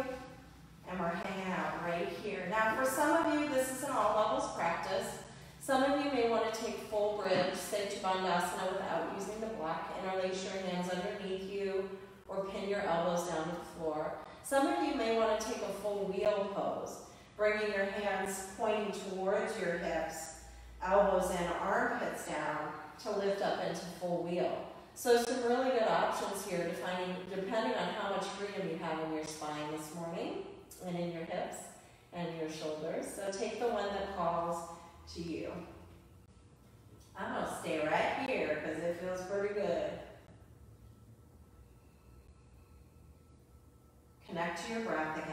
And we're hanging out right here. Now for some of you, this is an all levels practice. Some of you may want to take full bridge, say to Bandhasana without using the block. Interlace your hands underneath you or pin your elbows down to the floor. Some of you may want to take a full wheel pose, bringing your hands pointing towards your hips, elbows in, armpits down to lift up into full wheel. So some really good options here depending on how much freedom you have in your spine this morning and in your hips and your shoulders. So take the one that calls to you. I'm going to stay right here because it feels pretty good. Connect to your breath again.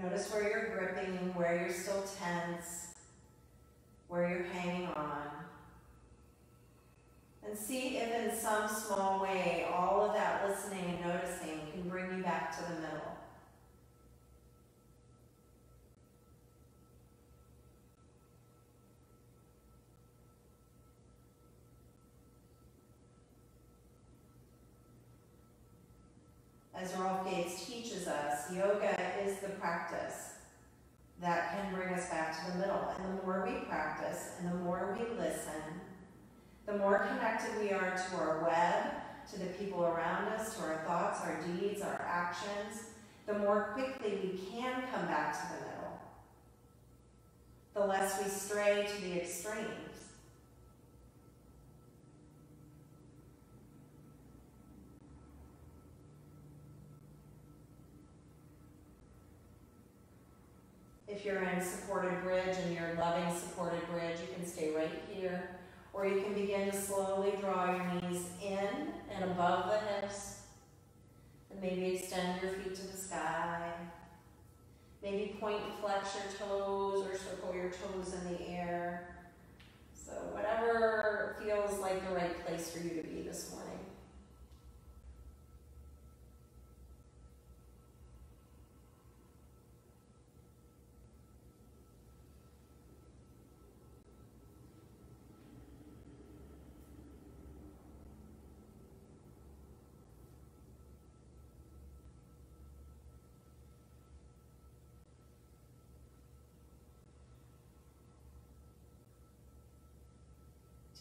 Notice where you're gripping, where you're still tense, where you're hanging on. And see if in some small way all of that listening and noticing can bring you back to the middle. As Rolf Gates teaches us, yoga is the practice that can bring us back to the middle. And the more we practice and the more we listen, the more connected we are to our web, to the people around us, to our thoughts, our deeds, our actions, the more quickly we can come back to the middle. The less we stray to the extremes. If you're in supported bridge and you're loving supported bridge, you can stay right here. Or you can begin to slowly draw your knees in and above the hips. And maybe extend your feet to the sky. Maybe point and flex your toes or circle your toes in the air. So whatever feels like the right place for you to be this morning.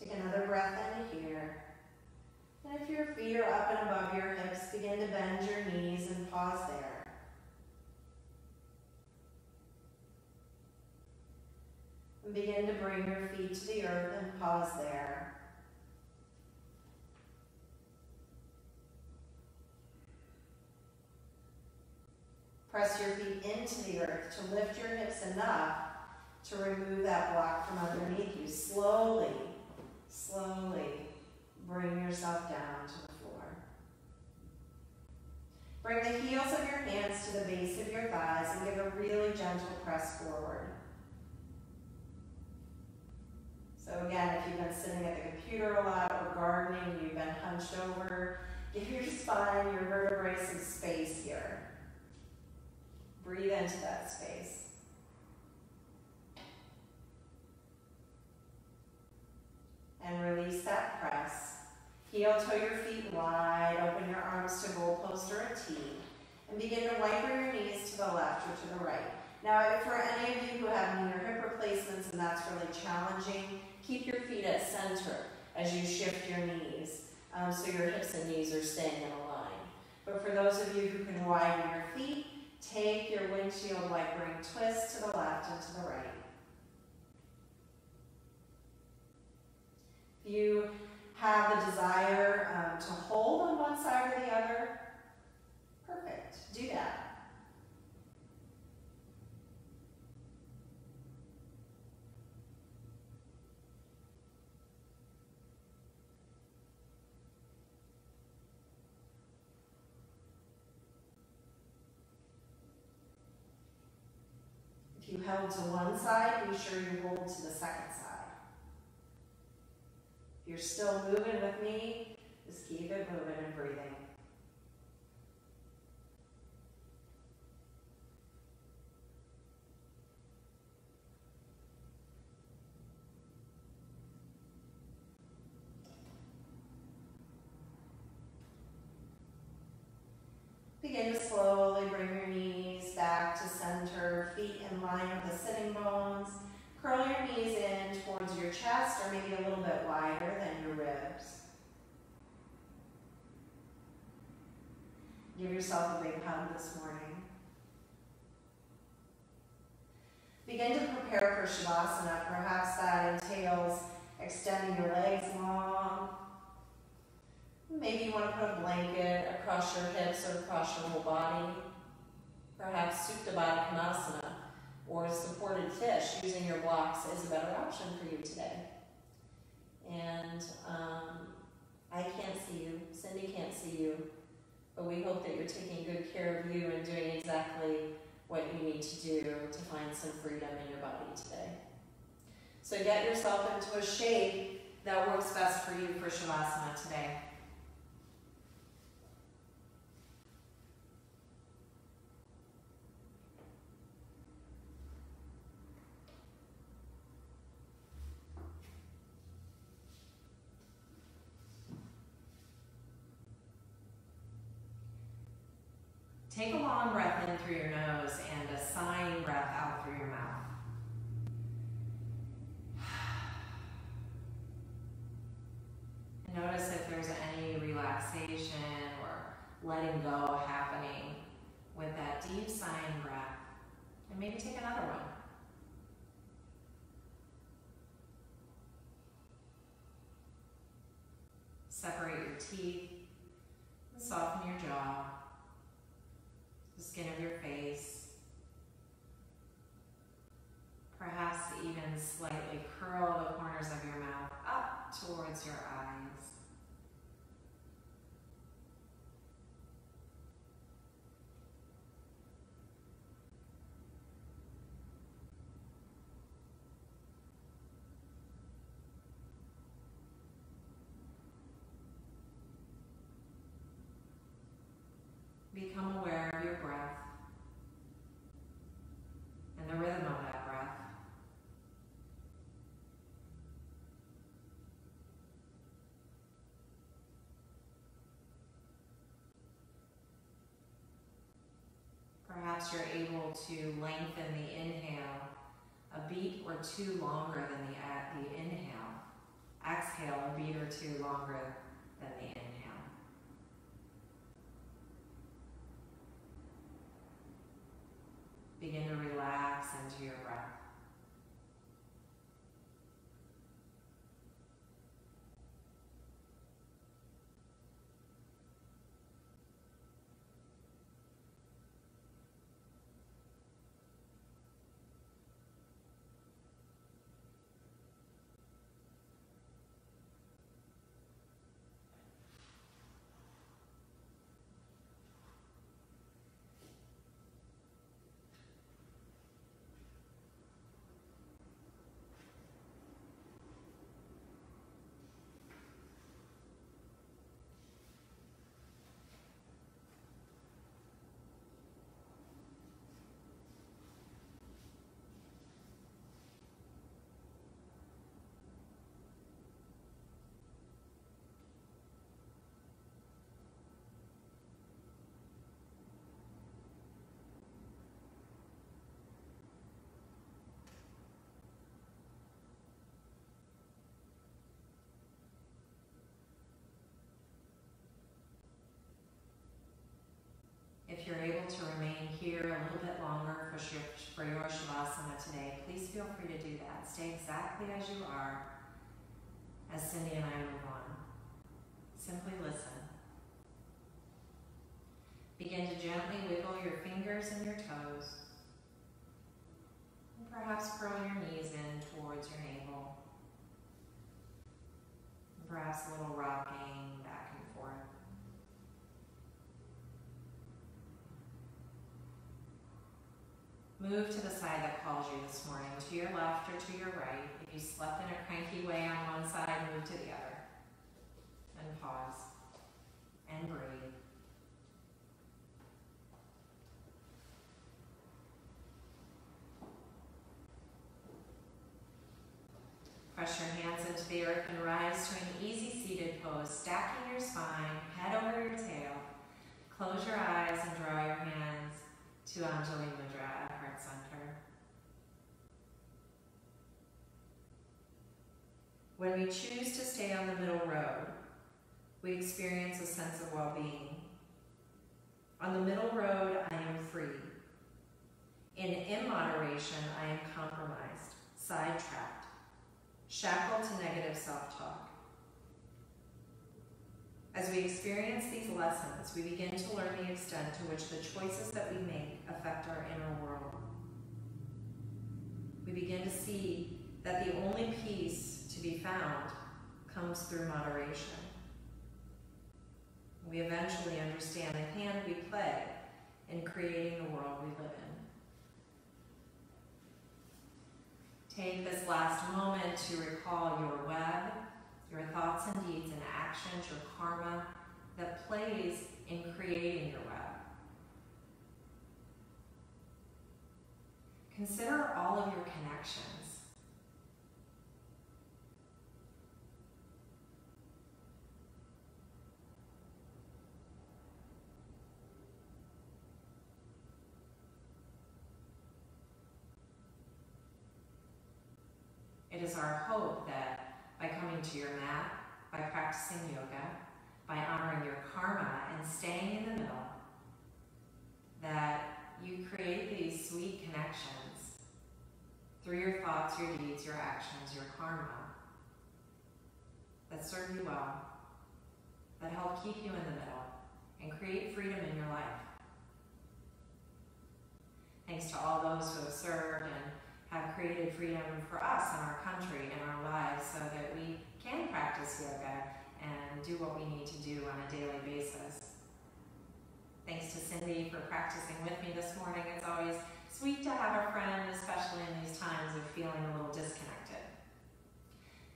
Take another breath in here. And if your feet are up and above your hips, begin to bend your knees and pause there. And begin to bring your feet to the earth and pause there. Press your feet into the earth to lift your hips enough to remove that block from underneath you. Slowly bring yourself down to the floor. Bring the heels of your hands to the base of your thighs and give a really gentle press forward. So again, if you've been sitting at the computer a lot or gardening, you've been hunched over, give your spine, your vertebrae some space here. Breathe into that space. And release that press. Heel toe your feet wide, open your arms to goalpost or a T, and begin to wiper your knees to the left or to the right. Now, if for any of you who have knee or hip replacements and that's really challenging, keep your feet at center as you shift your knees, so your hips and knees are staying in a line. But for those of you who can widen your feet, take your windshield wipering twist to the left and to the right. If you have the desire to hold on one side or the other, perfect, do that. If you held to one side, be sure you hold to the second side. If you're still moving with me, just keep it moving and breathing. Begin to slowly bring your knees back to center, feet in line with the sitting bones. Curl your knees in towards your chest or maybe a little bit wider than your ribs. Give yourself a big hug this morning. Begin to prepare for Shavasana. Perhaps that entails extending your legs long. Maybe you want to put a blanket across your hips or across your whole body. Perhaps Supta Baddha Konasana or supported fish using your blocks is a better option for you today. And I can't see you, Cyndy can't see you, but we hope that you're taking good care of you and doing exactly what you need to do to find some freedom in your body today. So get yourself into a shape that works best for you for Shavasana today. Take a long breath in through your nose and a sighing breath out through your mouth. And notice if there's any relaxation or letting go happening with that deep sighing breath. And maybe take another one. Separate your teeth, soften your jaw. The skin of your face. Become aware of your breath and the rhythm of that breath. Perhaps you're able to lengthen the inhale a beat or two longer than the inhale. Exhale a beat or two longer than the inhale. Begin to relax into your breath. If you're able to remain here a little bit longer for your Shavasana today, please feel free to do that. Stay exactly as you are as Cyndy and I move on. Simply listen. Begin to gently wiggle your fingers and your toes. And perhaps curl your knees in towards your navel. And perhaps a little rocking back and forth. Move to the side that calls you this morning, to your left or to your right. If you slept in a cranky way on one side, move to the other. And pause. And breathe. Press your hands into the earth and rise to an easy seated pose, stacking your spine, head over your tail. Close your eyes and draw your hands to Jolynn Mudra at Heart Center. When we choose to stay on the middle road, we experience a sense of well-being. On the middle road, I am free. In immoderation, I am compromised, sidetracked, shackled to negative self-talk. As we experience these lessons, we begin to learn the extent to which the choices that we make affect our inner world. We begin to see that the only peace to be found comes through moderation. We eventually understand the hand we play in creating the world we live in. Take this last moment to recall your web, your thoughts and deeds and actions, your karma that plays in creating your web. Consider all of your connections. It is our hope that by coming to your mat, by practicing yoga, by honoring your karma and staying in the middle, that you create these sweet connections through your thoughts, your deeds, your actions, your karma, that serve you well, that help keep you in the middle and create freedom in your life. Thanks to all those who have served and have created freedom for us in our country and our lives so that we can practice yoga and do what we need to do on a daily basis. Thanks to Cyndy for practicing with me this morning. It's always sweet to have a friend, especially in these times of feeling a little disconnected.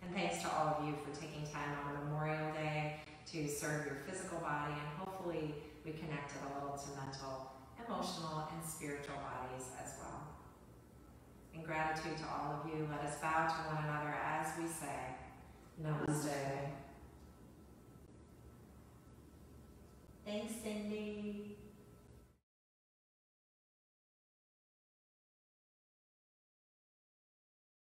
And thanks to all of you for taking time on Memorial Day to serve your physical body and hopefully we connected a little to mental, emotional, and spiritual bodies as well. In gratitude to all of you, let us bow to one another as we say, Namaste. Thanks, Cyndy.